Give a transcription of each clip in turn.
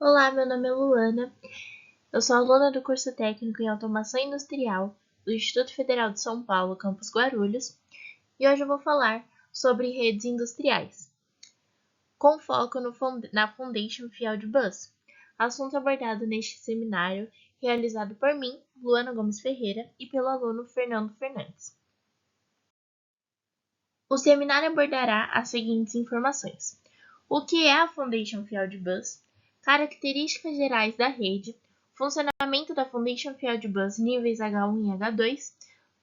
Olá, meu nome é Luana, eu sou aluna do curso técnico em automação industrial do Instituto Federal de São Paulo, campus Guarulhos, e hoje eu vou falar sobre redes industriais, com foco na Foundation Field Bus, assunto abordado neste seminário realizado por mim, Luana Gomes Ferreira, e pelo aluno Fernando Fernandes. O seminário abordará as seguintes informações: o que é a Foundation Field Bus, características gerais da rede, funcionamento da Foundation Field Bus níveis H1 e H2,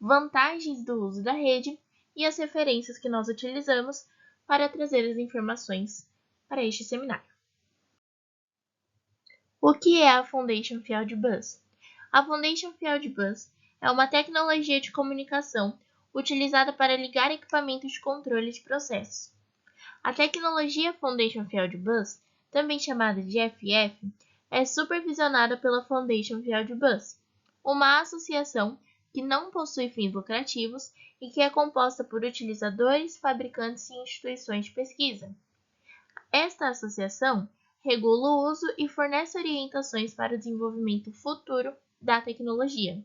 vantagens do uso da rede e as referências que nós utilizamos para trazer as informações para este seminário. O que é a Foundation Field Bus? A Foundation Field Bus é uma tecnologia de comunicação utilizada para ligar equipamentos de controle de processos. A tecnologia Foundation Field Bus, também chamada de FF, é supervisionada pela Foundation Field Bus, uma associação que não possui fins lucrativos e que é composta por utilizadores, fabricantes e instituições de pesquisa. Esta associação regula o uso e fornece orientações para o desenvolvimento futuro da tecnologia.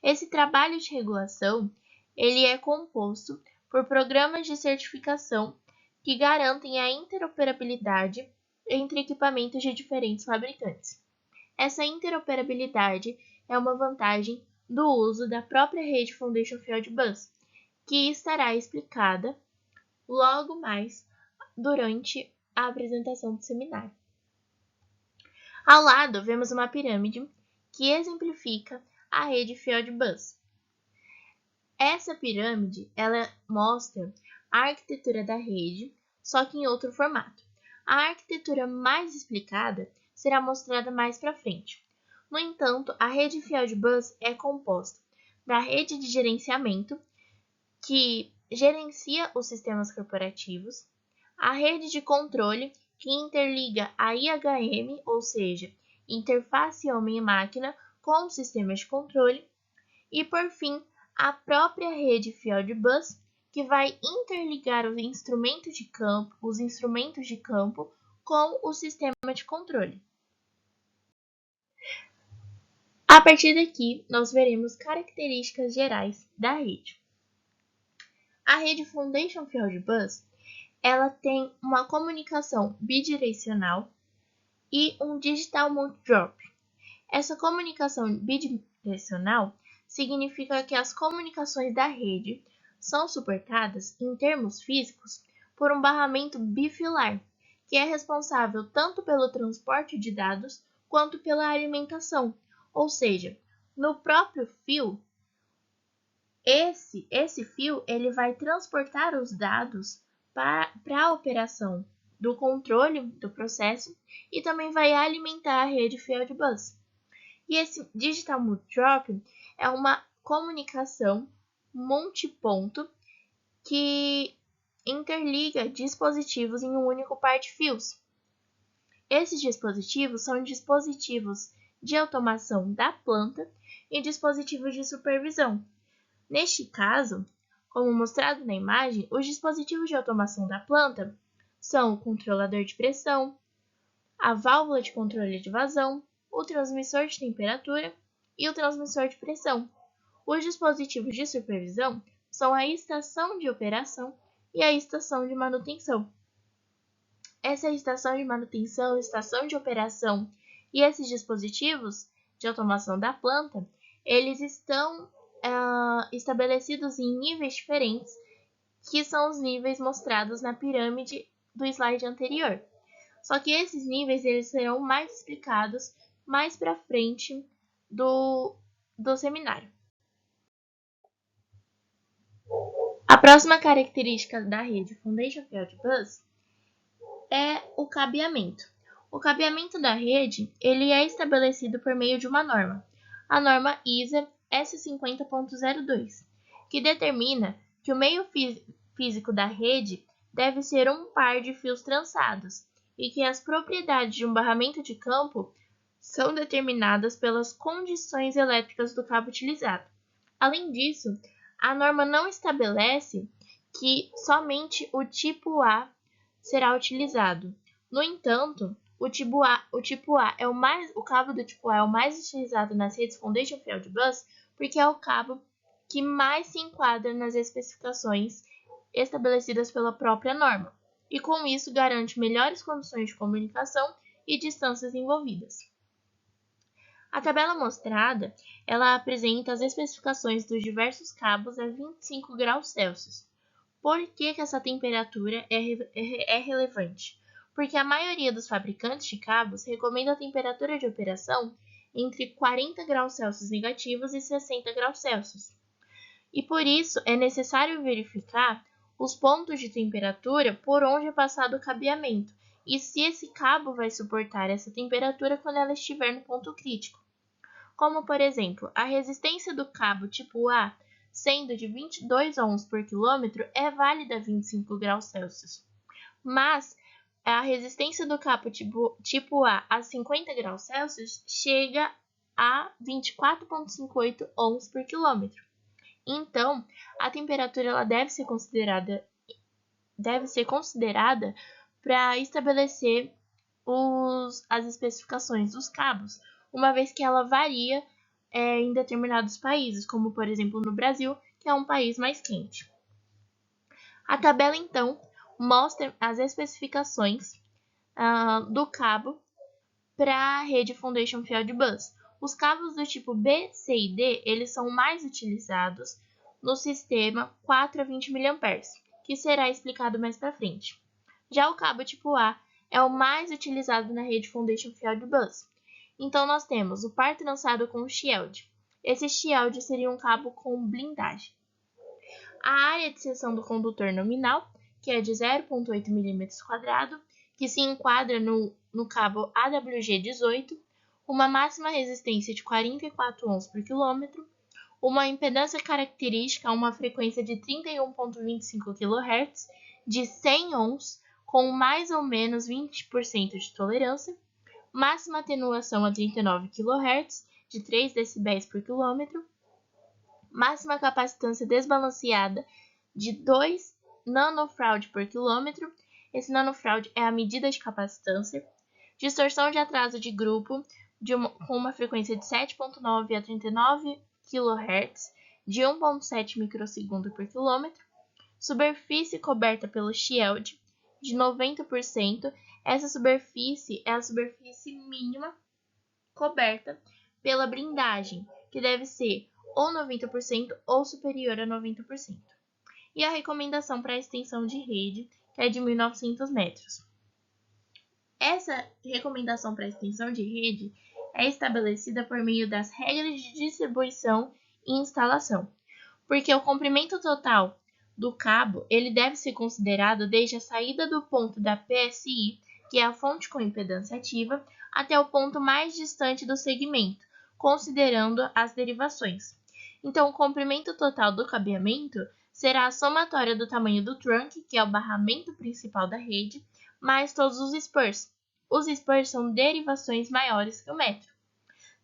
Esse trabalho de regulação ele é composto por programas de certificação que garantem a interoperabilidade entre equipamentos de diferentes fabricantes. Essa interoperabilidade é uma vantagem do uso da própria rede Foundation Field Bus, que estará explicada logo mais durante a apresentação do seminário. Ao lado, vemos uma pirâmide que exemplifica a rede Field Bus. Essa pirâmide ela mostra a arquitetura da rede, só que em outro formato. A arquitetura mais explicada será mostrada mais para frente. No entanto, a rede Field Bus é composta da rede de gerenciamento, que gerencia os sistemas corporativos, a rede de controle, que interliga a IHM, ou seja, interface homem-máquina, com os sistemas de controle, e, por fim, a própria rede Field Bus, que vai interligar os instrumentos de campo com o sistema de controle. A partir daqui, nós veremos características gerais da rede. A rede Foundation Field Bus ela tem uma comunicação bidirecional e um Digital Multidrop. Essa comunicação bidirecional significa que as comunicações da rede são suportadas, em termos físicos, por um barramento bifilar, que é responsável tanto pelo transporte de dados quanto pela alimentação, ou seja, no próprio fio, esse fio ele vai transportar os dados para a operação do controle do processo e também vai alimentar a rede Field Bus. E esse Digital Multidrop é uma comunicação multiponto que interliga dispositivos em um único par de fios. Esses dispositivos são dispositivos de automação da planta e dispositivos de supervisão. Neste caso, como mostrado na imagem, os dispositivos de automação da planta são o controlador de pressão, a válvula de controle de vazão, o transmissor de temperatura e o transmissor de pressão. Os dispositivos de supervisão são a estação de operação e a estação de manutenção. Essa estação de manutenção, estação de operação e esses dispositivos de automação da planta, eles estão estabelecidos em níveis diferentes, que são os níveis mostrados na pirâmide do slide anterior. Só que esses níveis eles serão mais explicados mais para frente do seminário. A próxima característica da rede Foundation Field Bus é o cabeamento. O cabeamento da rede ele é estabelecido por meio de uma norma, a norma ISA S50.02, que determina que o meio físico da rede deve ser um par de fios trançados e que as propriedades de um barramento de campo são determinadas pelas condições elétricas do cabo utilizado. Além disso, a norma não estabelece que somente o tipo A será utilizado. No entanto, o cabo do tipo A é o mais utilizado nas redes Foundation Field Bus porque é o cabo que mais se enquadra nas especificações estabelecidas pela própria norma, e com isso garante melhores condições de comunicação e distâncias envolvidas. A tabela mostrada, ela apresenta as especificações dos diversos cabos a 25 graus Celsius. Por que essa temperatura é relevante? Porque a maioria dos fabricantes de cabos recomenda a temperatura de operação entre 40 graus Celsius negativos e 60 graus Celsius. E por isso é necessário verificar os pontos de temperatura por onde é passado o cabeamento e se esse cabo vai suportar essa temperatura quando ela estiver no ponto crítico. Como, por exemplo, a resistência do cabo tipo A, sendo de 22 ohms por quilômetro, é válida a 25 graus Celsius. Mas a resistência do cabo tipo A 50 graus Celsius chega a 24,58 ohms por quilômetro. Então, a temperatura ela deve ser considerada para estabelecer as especificações dos cabos, uma vez que ela varia em determinados países, como por exemplo no Brasil, que é um país mais quente. A tabela então mostra as especificações do cabo para a rede Foundation Field Bus. Os cabos do tipo B, C e D, eles são mais utilizados no sistema 4 a 20 mA, que será explicado mais para frente. Já o cabo tipo A é o mais utilizado na rede Foundation Field Bus. Então, nós temos o par trançado com o shield. Esse shield seria um cabo com blindagem. A área de seção do condutor nominal, que é de 0,8 mm², que se enquadra no cabo AWG18, uma máxima resistência de 44 ohms por quilômetro, uma impedância característica a uma frequência de 31,25 kHz, de 100 ohms, com mais ou menos 20% de tolerância, máxima atenuação a 39 kHz, de 3 dB por quilômetro, máxima capacitância desbalanceada de 2 nF por quilômetro. Esse nF é a medida de capacitância. Distorção de atraso de grupo com uma frequência de 7,9 a 39 kHz, de 1,7 microsegundo por quilômetro. Superfície coberta pelo shield de 90%. Essa superfície é a superfície mínima coberta pela blindagem, que deve ser ou 90% ou superior a 90%. E a recomendação para a extensão de rede, que é de 1.900 metros. Essa recomendação para a extensão de rede é estabelecida por meio das regras de distribuição e instalação, porque o comprimento total do cabo ele deve ser considerado desde a saída do ponto da PSI, que é a fonte com impedância ativa, até o ponto mais distante do segmento, considerando as derivações. Então, o comprimento total do cabeamento será a somatória do tamanho do trunk, que é o barramento principal da rede, mais todos os spurs. Os spurs são derivações maiores que o metro,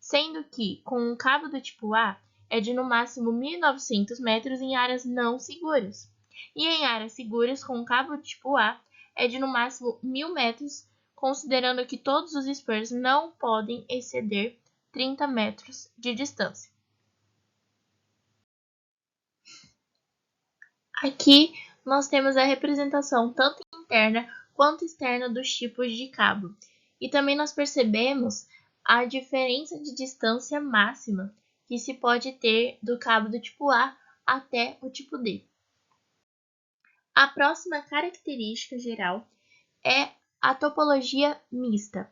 sendo que, com um cabo do tipo A, é de no máximo 1.900 metros em áreas não seguras. E em áreas seguras, com um cabo do tipo A, é de no máximo 1.000 metros, considerando que todos os spurs não podem exceder 30 metros de distância. Aqui nós temos a representação tanto interna quanto externa dos tipos de cabo. E também nós percebemos a diferença de distância máxima que se pode ter do cabo do tipo A até o tipo D. A próxima característica geral é a topologia mista.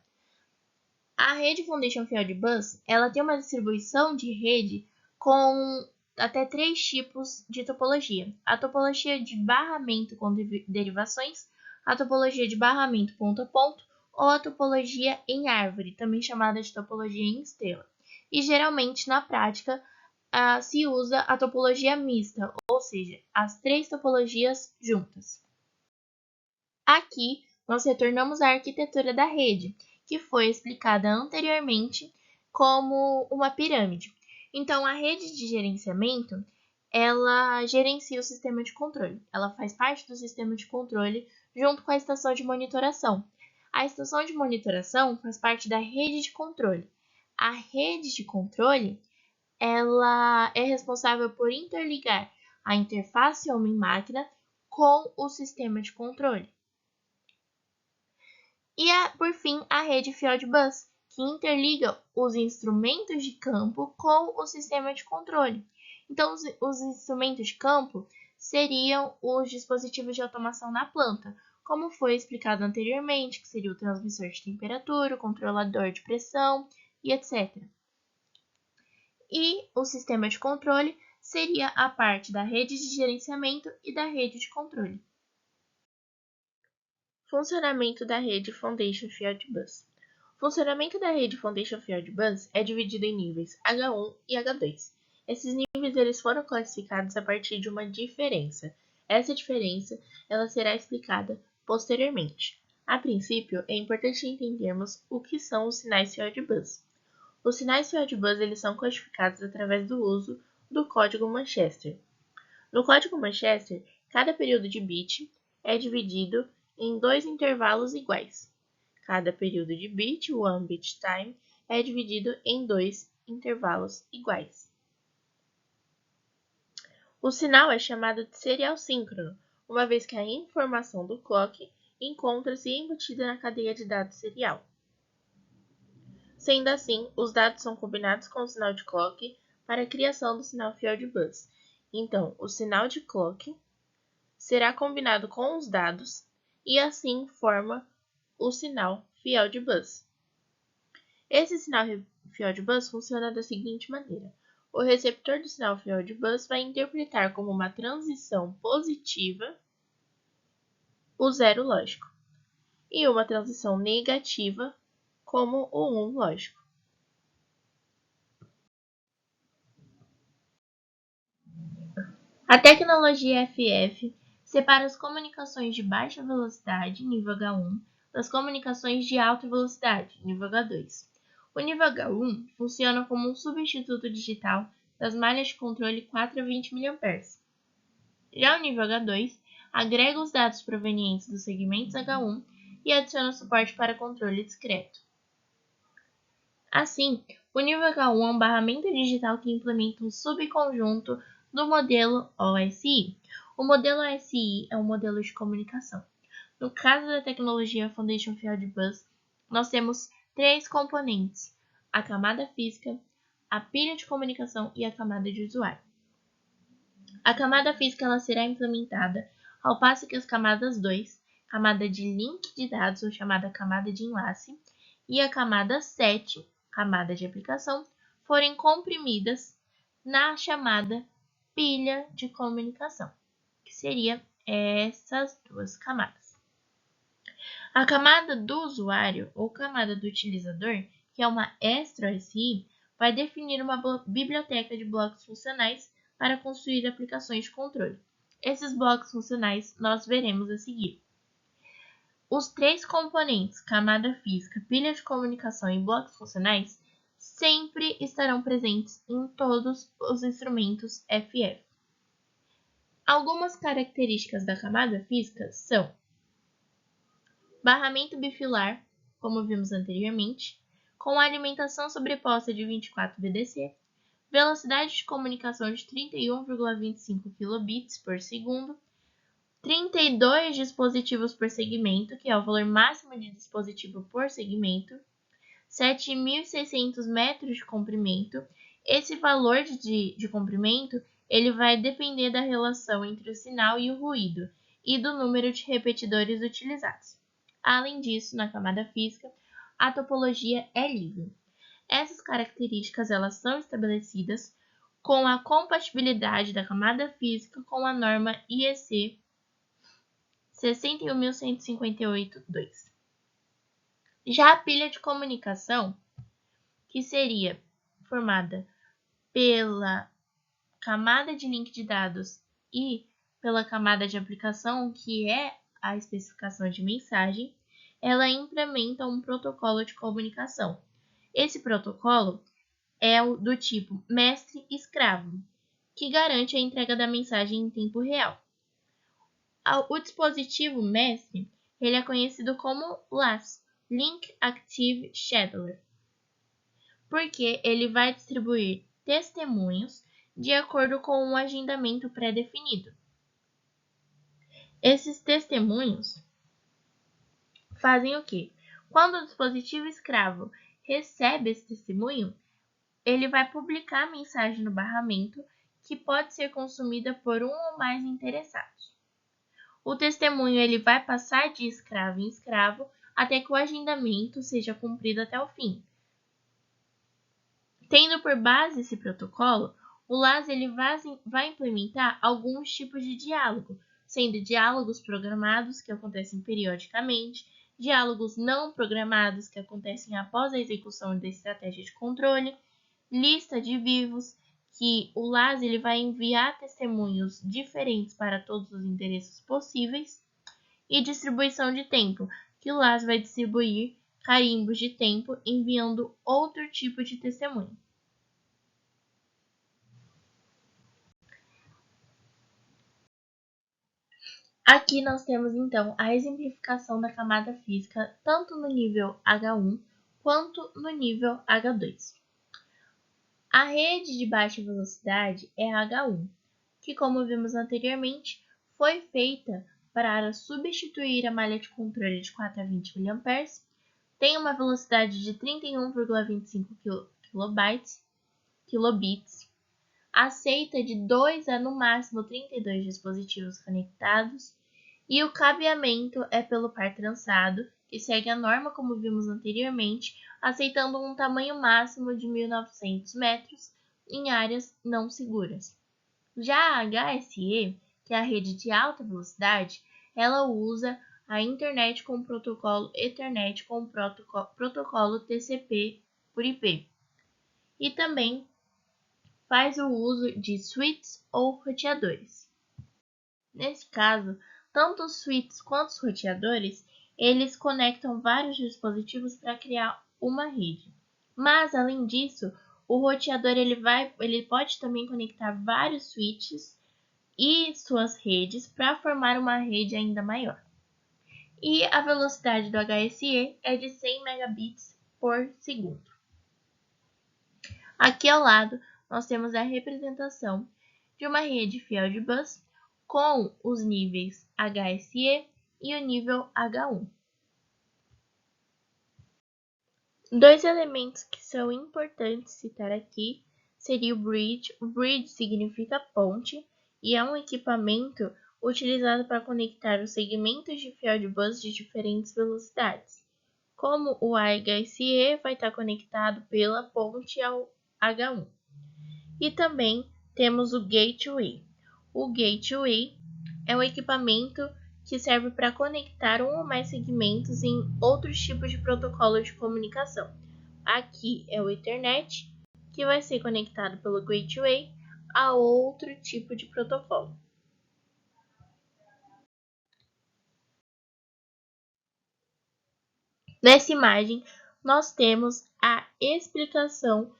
A rede Foundation Field Bus ela tem uma distribuição de rede com até 3 tipos de topologia. A topologia de barramento com derivações, a topologia de barramento ponto a ponto ou a topologia em árvore, também chamada de topologia em estrela. E geralmente, na prática, se usa a topologia mista, ou seja, as 3 topologias juntas. Aqui, nós retornamos à arquitetura da rede, que foi explicada anteriormente como uma pirâmide. Então, a rede de gerenciamento, ela gerencia o sistema de controle. Ela faz parte do sistema de controle junto com a estação de monitoração. A estação de monitoração faz parte da rede de controle. A rede de controle ela é responsável por interligar a interface homem-máquina com o sistema de controle. E, por fim, a rede Fieldbus, que interliga os instrumentos de campo com o sistema de controle. Então, os instrumentos de campo seriam os dispositivos de automação na planta, como foi explicado anteriormente, que seria o transmissor de temperatura, o controlador de pressão e etc. E o sistema de controle seria a parte da rede de gerenciamento e da rede de controle. Funcionamento da rede Foundation Fieldbus. O funcionamento da rede Foundation Fieldbus é dividido em níveis H1 e H2. Esses níveis eles foram classificados a partir de uma diferença. Essa diferença ela será explicada posteriormente. A princípio, é importante entendermos o que são os sinais Fieldbus. Os sinais Fieldbus eles são codificados através do uso do código Manchester. No código Manchester, cada período de bit é dividido em dois intervalos iguais. Cada período de bit, o one bit time, é dividido em dois intervalos iguais. O sinal é chamado de serial síncrono, uma vez que a informação do clock encontra-se embutida na cadeia de dados serial. Sendo assim, os dados são combinados com o sinal de clock para a criação do sinal Fieldbus. Então, o sinal de clock será combinado com os dados e assim forma o sinal Fieldbus. Esse sinal Fieldbus funciona da seguinte maneira. O receptor do sinal Fieldbus vai interpretar como uma transição positiva o zero lógico e uma transição negativa como o 1 lógico. A tecnologia FF separa as comunicações de baixa velocidade, nível H1, das comunicações de alta velocidade, nível H2. O nível H1 funciona como um substituto digital das malhas de controle 4 a 20 mA. Já o nível H2 agrega os dados provenientes dos segmentos H1 e adiciona suporte para controle discreto. Assim, o nível H1 é um barramento digital que implementa um subconjunto do modelo OSI. O modelo OSI é um modelo de comunicação. No caso da tecnologia Foundation Fieldbus, nós temos três componentes: a camada física, a pilha de comunicação e a camada de usuário. A camada física ela será implementada ao passo que as camadas 2, camada de link de dados ou chamada camada de enlace, e a camada 7, camada de aplicação, forem comprimidas na chamada pilha de comunicação, que seria essas duas camadas. A camada do usuário ou camada do utilizador, que é uma extra OSI, vai definir uma biblioteca de blocos funcionais para construir aplicações de controle. Esses blocos funcionais nós veremos a seguir. Os três componentes, camada física, pilha de comunicação e blocos funcionais, sempre estarão presentes em todos os instrumentos FF. Algumas características da camada física são barramento bifilar, como vimos anteriormente, com alimentação sobreposta de 24 VDC, velocidade de comunicação de 31,25 kbps por segundo, 32 dispositivos por segmento, que é o valor máximo de dispositivo por segmento, 7.600 metros de comprimento. Esse valor de comprimento ele vai depender da relação entre o sinal e o ruído e do número de repetidores utilizados. Além disso, na camada física, a topologia é livre. Essas características elas são estabelecidas com a compatibilidade da camada física com a norma IEC 61158-2. Já a pilha de comunicação, que seria formada pela camada de link de dados e pela camada de aplicação, que é a especificação de mensagem, ela implementa um protocolo de comunicação. Esse protocolo é o do tipo mestre-escravo, que garante a entrega da mensagem em tempo real. O dispositivo mestre ele é conhecido como LAS, Link Active Scheduler, porque ele vai distribuir testemunhos de acordo com um agendamento pré-definido. Esses testemunhos fazem o quê? Quando o dispositivo escravo recebe esse testemunho, ele vai publicar a mensagem no barramento que pode ser consumida por um ou mais interessados. O testemunho ele vai passar de escravo em escravo até que o agendamento seja cumprido até o fim. Tendo por base esse protocolo, o LAS ele vai implementar alguns tipos de diálogo, sendo diálogos programados, que acontecem periodicamente, diálogos não programados, que acontecem após a execução da estratégia de controle, lista de vivos, que o LAS ele vai enviar testemunhos diferentes para todos os endereços possíveis, e distribuição de tempo, que o LAS vai distribuir carimbos de tempo enviando outro tipo de testemunho. Aqui nós temos então a exemplificação da camada física tanto no nível H1 quanto no nível H2. A rede de baixa velocidade é a H1, que, como vimos anteriormente, foi feita para substituir a malha de controle de 4 a 20 mA, tem uma velocidade de 31,25 kilobits, aceita de 2 a no máximo 32 dispositivos conectados, e o cabeamento é pelo par trançado, que segue a norma como vimos anteriormente, aceitando um tamanho máximo de 1.900 metros em áreas não seguras. Já a HSE, que é a rede de alta velocidade, ela usa a internet com o protocolo Ethernet com o protocolo TCP por IP. E também faz o uso de switches ou roteadores. Nesse caso, tanto os switches quanto os roteadores, eles conectam vários dispositivos para criar uma rede. Mas, além disso, o roteador ele pode também conectar vários switches e suas redes para formar uma rede ainda maior. E a velocidade do HSE é de 100 megabits por segundo. Aqui ao lado, nós temos a representação de uma rede Fieldbus com os níveis HSE e o nível H1. Dois elementos que são importantes citar aqui seria o bridge. O bridge significa ponte e é um equipamento utilizado para conectar os segmentos de Fieldbus de diferentes velocidades. Como o HSE vai estar conectado pela ponte ao H1. E também temos o gateway. O gateway é um equipamento que serve para conectar um ou mais segmentos em outros tipos de protocolo de comunicação. Aqui é o Ethernet, que vai ser conectado pelo gateway a outro tipo de protocolo. Nessa imagem, nós temos a exemplificação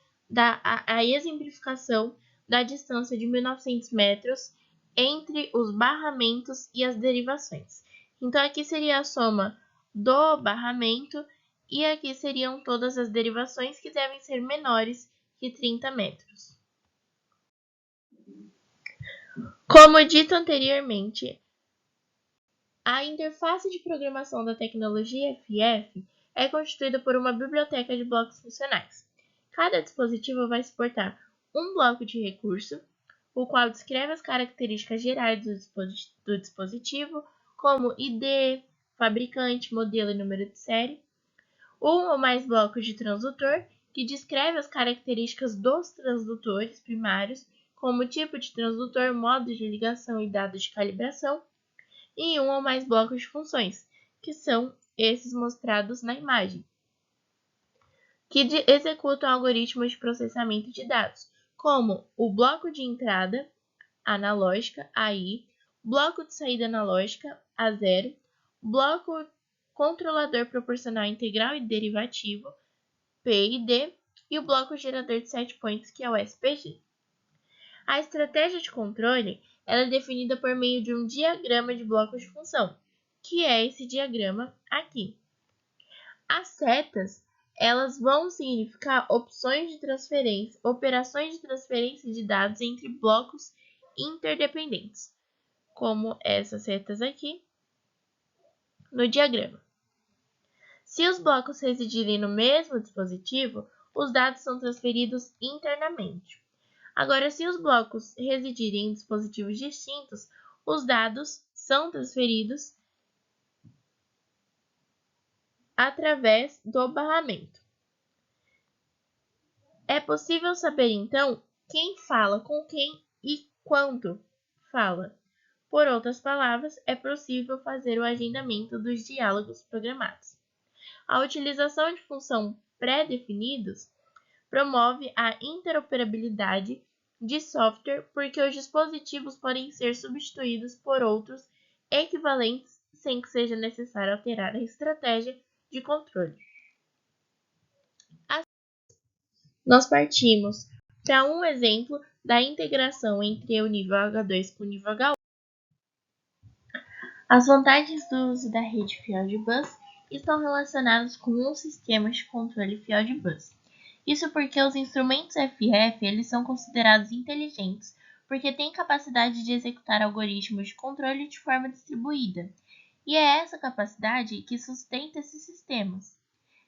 da distância de 1.900 metros entre os barramentos e as derivações. Então, aqui seria a soma do barramento e aqui seriam todas as derivações que devem ser menores que 30 metros. Como dito anteriormente, a interface de programação da tecnologia FF é constituída por uma biblioteca de blocos funcionais. Cada dispositivo vai suportar um bloco de recurso, o qual descreve as características gerais do dispositivo, como ID, fabricante, modelo e número de série. Um ou mais blocos de transdutor, que descreve as características dos transdutores primários, como tipo de transdutor, modo de ligação e dados de calibração. E um ou mais blocos de funções, que são esses mostrados na imagem, que executam algoritmos de processamento de dados, como o bloco de entrada analógica, AI, bloco de saída analógica, A0, bloco controlador proporcional integral e derivativo, PID, e o bloco gerador de setpoints, que é o SPG. A estratégia de controle ela é definida por meio de um diagrama de blocos de função, que é esse diagrama aqui. As setas, elas vão significar opções de transferência, operações de transferência de dados entre blocos interdependentes, como essas setas aqui no diagrama. Se os blocos residirem no mesmo dispositivo, os dados são transferidos internamente. Agora, se os blocos residirem em dispositivos distintos, os dados são transferidos através do barramento. É possível saber, então, quem fala com quem e quando fala. Por outras palavras, é possível fazer o agendamento dos diálogos programados. A utilização de funções pré-definidos promove a interoperabilidade de software porque os dispositivos podem ser substituídos por outros equivalentes sem que seja necessário alterar a estratégia de controle. Assim, nós partimos para um exemplo da integração entre o nível H2 com o nível H1. As vantagens do uso da rede Fieldbus estão relacionadas com um sistema de controle Fieldbus. Isso porque os instrumentos FF eles são considerados inteligentes, porque têm capacidade de executar algoritmos de controle de forma distribuída. E é essa capacidade que sustenta esses sistemas,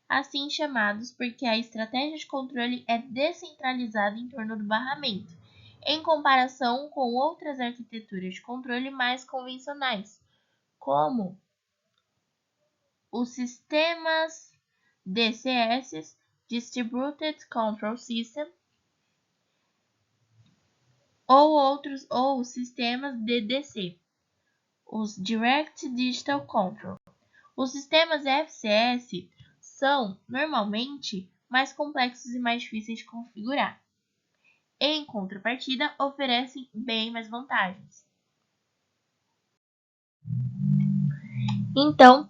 assim chamados porque a estratégia de controle é descentralizada em torno do barramento, em comparação com outras arquiteturas de controle mais convencionais, como os sistemas DCS, Distributed Control System, ou os sistemas DDC, os Direct Digital Control. Os sistemas FCS são, normalmente, mais complexos e mais difíceis de configurar. Em contrapartida, oferecem bem mais vantagens. Então,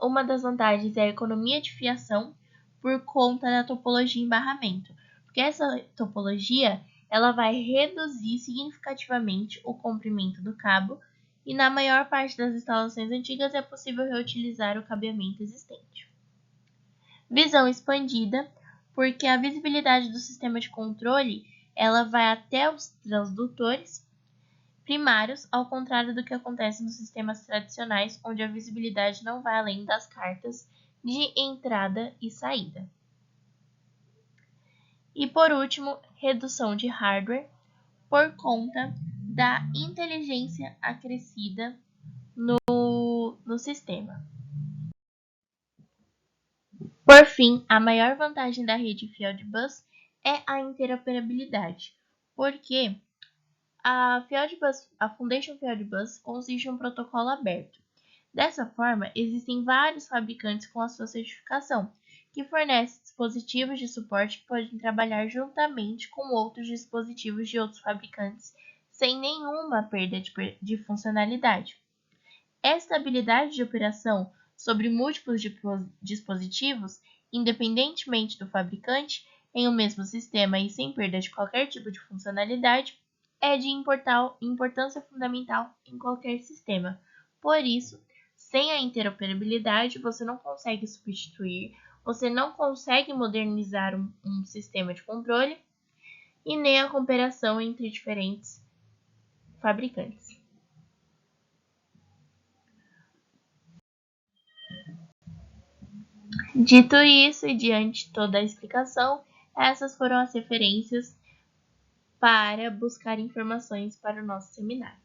uma das vantagens é a economia de fiação por conta da topologia em barramento, porque essa topologia ela vai reduzir significativamente o comprimento do cabo e na maior parte das instalações antigas é possível reutilizar o cabeamento existente. Visão expandida, porque a visibilidade do sistema de controle ela vai até os transdutores primários, ao contrário do que acontece nos sistemas tradicionais, onde a visibilidade não vai além das cartas de entrada e saída. E por último, redução de hardware por conta da inteligência acrescida no sistema. Por fim, a maior vantagem da rede Fieldbus é a interoperabilidade, porque a Foundation Fieldbus consiste em um protocolo aberto. Dessa forma, existem vários fabricantes com a sua certificação, que fornecem dispositivos de suporte que podem trabalhar juntamente com outros dispositivos de outros fabricantes, sem nenhuma perda de funcionalidade. Esta habilidade de operação sobre múltiplos dispositivos, independentemente do fabricante, em um mesmo sistema e sem perda de qualquer tipo de funcionalidade, é de importância fundamental em qualquer sistema. Por isso, sem a interoperabilidade, você não consegue substituir, você não consegue modernizar um sistema de controle e nem a cooperação entre diferentes fabricantes. Dito isso e diante de toda a explicação, essas foram as referências para buscar informações para o nosso seminário.